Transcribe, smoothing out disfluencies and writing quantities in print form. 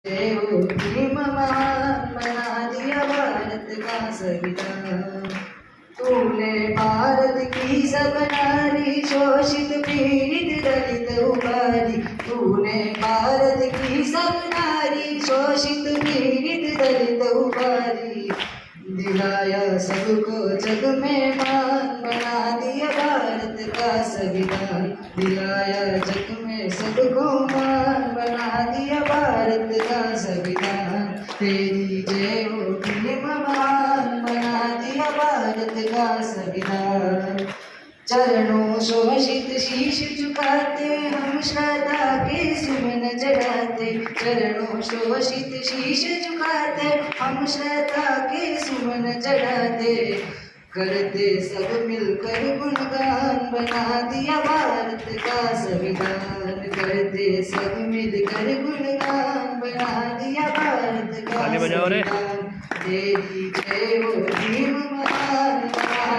देवो भीम महान बना दिया भारत का संविधान। तूने भारत की सब नारी शोषित पीड़ित दलित उबारी। तूने भारत की सब नारी शोषित पीड़ित दलित उबारी। दिलाया सबको जग में मान बना दिया भारत का संविधान। दिलाया जग में सबको मान बना दिया भारत का संविधान। तेरी जय हो भीम महान बना दिया भारत का संविधान। चरणों शोषित शीश झुकाते हम श्रद्धा के सुमन चढ़ाते। चरणों शोषित शीश झुकाते हम श्रद्धा के सुमन चढ़ाते। करते सब मिलकर गुणगान बना दिया भारत का संविधान। करते सब मिलकर गुणगान बना दिया भारत का संविधान। तेरी जय हो भीम महान बना